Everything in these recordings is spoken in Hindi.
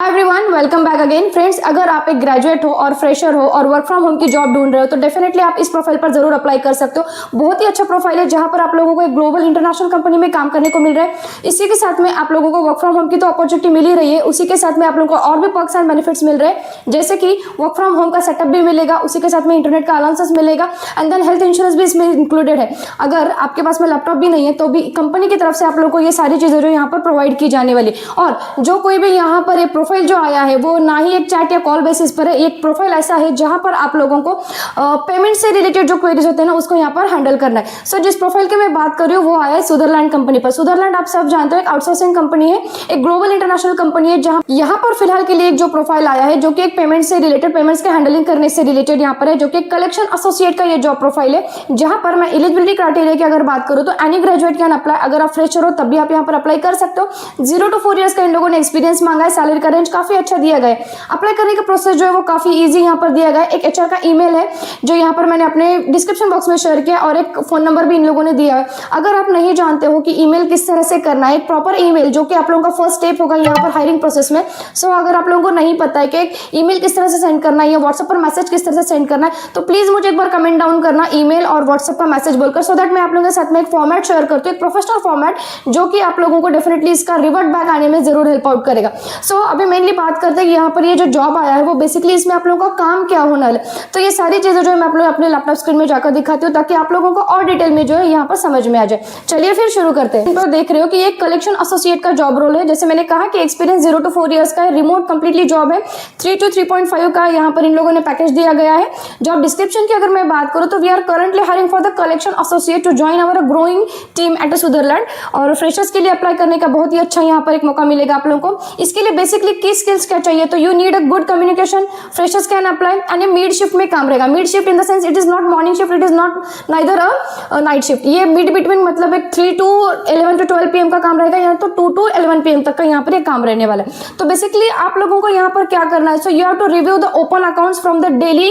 Everyone welcome back again friends. अगर आप एक ग्रेजुएट हो और फ्रेशर हो और वर्क फ्रॉम होम की जॉब ढूंढ रहे हो तो डेफिनेटली आप इस प्रोफाइल पर जरूर अप्लाई कर सकते हो। बहुत ही अच्छा प्रोफाइल है जहां पर आप लोगों को एक ग्लोबल इंटरनेशनल कंपनी में काम करने को मिल रहा है। इसी के साथ में आप लोगों को वर्क फ्रॉम होम की तो अपॉर्चुनिटी मिल ही रही है, उसी के साथ में आप लोगों को और भी पर्क्स एंड बेनिफिट्स मिल रहे हैं, जैसे कि वर्क फ्रॉम होम का सेटअप भी मिलेगा, उसी के साथ में इंटरनेट का अलाउंसेस मिलेगा एंड देन हेल्थ इंश्योरेंस भी इसमें इंक्लूडेड है। अगर आपके पास में लैपटॉप भी नहीं है तो भी कंपनी की तरफ से आप लोगों को ये सारी चीजें जो यहाँ पर प्रोवाइड की जाने वाली। और जो कोई भी यहाँ पर ये प्रोफाइल जो आया है वो ना ही एक चैट या कॉल बेसिस पर है, एक प्रोफाइल ऐसा है जहां पर आप लोगों को पेमेंट से रिलेटेड जो क्वेरीज होते हैं ना उसको यहाँ पर हैंडल करना है। सो जिस प्रोफाइल की मैं बात कर रही हूँ वो आया है सुदरलैंड कंपनी पर। सुदरलैंड आप सब जानते हो एक आउटसोर्सिंग कंपनी है, एक ग्लोबल इंटरनेशनल कंपनी है, जहां यहाँ पर फिलहाल के लिए एक जो प्रोफाइल आया है जो कि एक पेमेंट से रिलेटेड, पेमेंट्स के हैंडलिंग करने से रिलेटेड यहाँ पर है, जो कि कलेक्शन एसोसिएट का ये जॉब प्रोफाइल है। जहां पर मैं एलिजिबिलिटी क्राइटेरिया की अगर बात करूँ तो एनी ग्रेजुएट कैन अप्लाई। अगर आप फ्रेशर हो तब भी आप यहाँ पर अप्लाई कर सकते हो। 0 to 4 ईयर्स का इन लोगों ने एक्सपीरियंस मांगा है। सैलरी का रेंज काफी अच्छा दिया गया है। अप्लाई करने का प्रोसेस जो है वो काफी इजी यहाँ पर दिया गया है। एक एचआर का ईमेल है जो यहाँ पर मैंने अपने डिस्क्रिप्शन बॉक्स में शेयर किया और एक फोन नंबर भी इन लोगों ने दिया है। अगर आप नहीं जानते हो कि ईमेल किस तरह से करना है, एक प्रॉपर ईमेल जो कि आप लोगों का फर्स्ट स्टेप होगा यहाँ पर हायरिंग प्रोसेस में। सो अगर आप लोगों को नहीं पता है कि एक ईमेल किस तरह से सेंड करना है या व्हाट्सएप पर मैसेज किस तरह से सेंड करना है तो प्लीज मुझे एक बार कमेंट डाउन करना ईमेल और व्हाट्सएप का मैसेज बोलकर, सो दैट मैं आप लोगों के साथ में एक फॉर्मेट शेयर करती हूँ, एक प्रोफेशनल फॉर्मेट जो कि आप लोगों को डेफिनेटली इसका रिवर्ट बैक आने में जरूर हेल्प आउट करेगा। सो अभी मेनली बात करते हैं कि यहाँ पर ये जो जॉब आया है वो बेसिकली इसमें आप लोगों का काम क्या होना है। तो ये सारी चीजें जो है मैं आप लोग अपने लैपटॉप स्क्रीन में जाकर दिखाती हूँ ताकि आप लोगों को और डिटेल में जो है यहाँ पर समझ में आ जाए। चलिए फिर शुरू करते हैं। तो देख रहे हो कि ये कलेक्शन एसोसिएट का जॉब रोल है। जैसे मैंने कहा कि एक्सपीरियंस 0 to 4 ईयर्स का है, रिमोट कंप्लीटली जॉब है, 3 to 3.5 का यहाँ पर इन लोगों ने पैकेज दिया गया है। जॉब डिस्क्रिप्शन की अगर मैं बात करूँ तो we are currently hiring for the collection associate to join our growing team at Sutherland. और फ्रेशर्स के लिए अप्लाई करने का बहुत ही अच्छा यहाँ पर एक मौका मिलेगा आप लोगों को। इसके लिए बेसिकली की स्किल्स क्या चाहिए, तो you need a good communication, freshers can apply and ये मिड शिफ्ट में काम रहेगा। Mid shift in the sense it is not morning shift, it is not neither a night shift. ये मिड बिटवीन मतलब एक 3 to 11 to 12 PM का काम रहेगा, यहाँ तो 2 to 11 PM तक का यहाँ पर ये काम रहने वाला है। तो बेसिकली आप लोगों को यहाँ पर क्या करना है, so you have to review the open accounts from the daily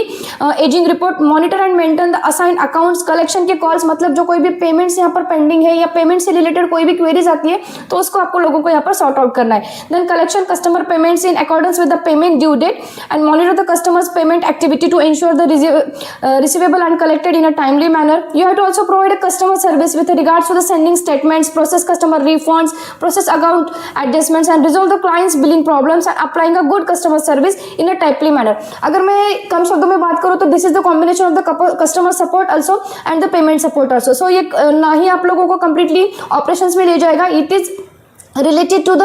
ageing report, monitor and maintain the assigned accounts, collection के कॉल्स, मतलब जो कोई भी पेमेंट्स यहाँ पर पेंडिंग है या पेमेंट से रिलेटेड कोई भी क्वेरीज आती है तो उसको आपको लोगों को यहाँ पर सॉर्ट आउट करना है। Then collection customer payments in accordance with the payment due date and monitor the customer's payment activity to ensure the receivable and collected in a timely manner. You have to also provide a customer service with regards to the sending statements, process customer refunds, process account adjustments and resolve the client's billing problems and applying a good customer service in a timely manner. अगर मैं कम शब्दों में बात करूँ तो this is the combination of the customer support also and the payment support also. So ये ना ही आप लोगों को completely operations में ले जाएगा, it is related to the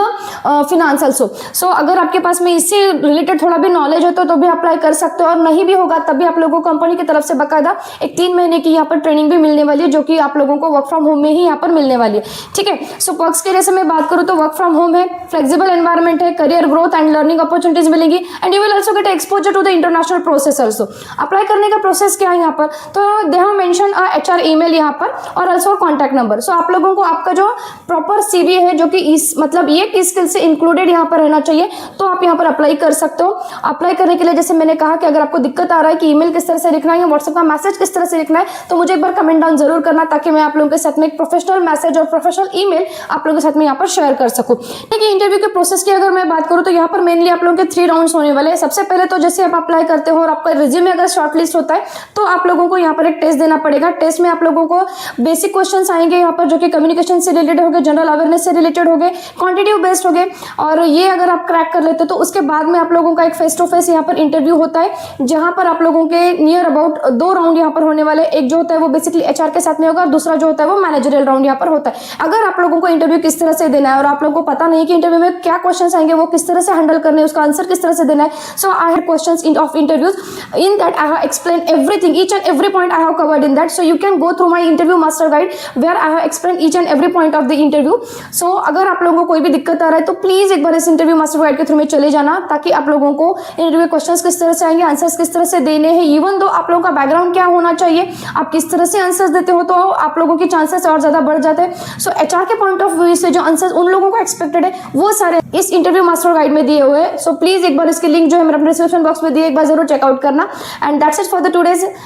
finance also. So अगर आपके पास में इससे रिलेटेड थोड़ा भी नॉलेज हो तो भी अप्लाई कर सकते हो, और नहीं भी होगा तब भी आप लोगों को कंपनी की तरफ से बाकायदा एक 3 महीने की यहाँ पर ट्रेनिंग भी मिलने वाली है जो कि आप लोगों को वर्क फ्रॉम होम में ही यहाँ पर मिलने वाली है। ठीक है, सो पर्क्स के जैसे मैं बात करूँ तो वर्क फ्रॉम होम है, फ्लेक्सिबल एनवायरमेंट है, career growth and learning opportunities मिलेंगी and you will also get exposure to the international process also. Apply करने का प्रोसेस क्या है यहाँ पर, तो they have mention HR email यहाँ पर और ऑल्सो कॉन्टैक्ट नंबर। सो आप लोगों को आपका जो प्रॉपर CV है जो कि इस मतलब ये स्किल से इंक्लूडेड यहाँ पर रहना चाहिए तो आप यहाँ पर अप्लाई कर सकते हो। अप्लाई करने के लिए जैसे मैंने कहा कि अगर आपको दिक्कत आ रहा है कि ईमेल किस तरह से लिखना है या व्हाट्सएप का मैसेज किस तरह से लिखना है तो मुझे एक बार कमेंट डाउन जरूर करना ताकि मैं आप लोगों के साथ में एक प्रोफेशनल मैसेज और प्रोफेशनल ईमेल आप लोगों के साथ में यहाँ पर शेयर कर सकूँ। देखिए इंटरव्यू के प्रोसेस की अगर मैं बात करूँ तो यहाँ पर मेनली आप लोगों के 3 राउंड्स होने वाले हैं। सबसे पहले तो जैसे आप अप्लाई करते हो और आपका रिज्यूमे अगर शॉर्टलिस्ट होता है तो आप लोगों को यहाँ पर एक टेस्ट देना पड़ेगा। टेस्ट में आप लोगों को बेसिक क्वेश्चन आएंगे यहाँ पर जो कि कम्युनिकेशन से रिलेटेड हो गए, जनरल अवेयरनेस से रिलेटेड हो गए, क्वांटिटेटिव बेस्ड हो गए, और ये अगर आप क्रैक कर लेते तो उसके बाद में आप लोगों का एक फेस टू फेस यहाँ पर इंटरव्यू होता है जहां पर आप लोगों के नियर अबाउट 2 राउंड यहाँ पर होने वाले। एक जो होता है वो बेसिकली HR के साथ में होगा और दूसरा जो होता है वो मैनेजरियल राउंड यहाँ पर होता है। अगर आप लोगों को इंटरव्यू किस तरह से देना है और आप लोगों को पता नहीं कि इंटरव्यू में क्या क्वेश्चन आएंगे, वो किस तरह से हैंडल करने हैं, उसका आंसर किस तरह से देना है, so I have questions of interviews in that I have explain everything, each and every point I have covered in that. So you can go through my interview master guide where I have explain each and every point of the interview. So अगर आप लोगों को कोई भी दिक्कत आ रहा है तो प्लीज एक बार इस इंटरव्यू मास्टर गाइड के थ्रू में चले जाना ताकि आप लोगों को इंटरव्यू क्वेश्चंस किस तरह से आएंगे, आंसर्स किस तरह से देने हैं, इवन दो आप लोगों का बैकग्राउंड क्या होना चाहिए, आप किस तरह से आंसर्स देते हो तो आप लोगों के चांसेस और ज्यादा बढ़ जाते हैं। सो HR के पॉइंट ऑफ व्यू से जो आंसर्स उन लोगों को एक्सपेक्टेड है वो सारे इस इंटरव्यू मास्टर गाइड में दिए हुए हैं। सो प्लीज एक बार इसके लिंक जो है मेरे डिस्क्रिप्शन बॉक्स में दिए, एक बार जरूर चेकआउट करना। And that's it for the today's.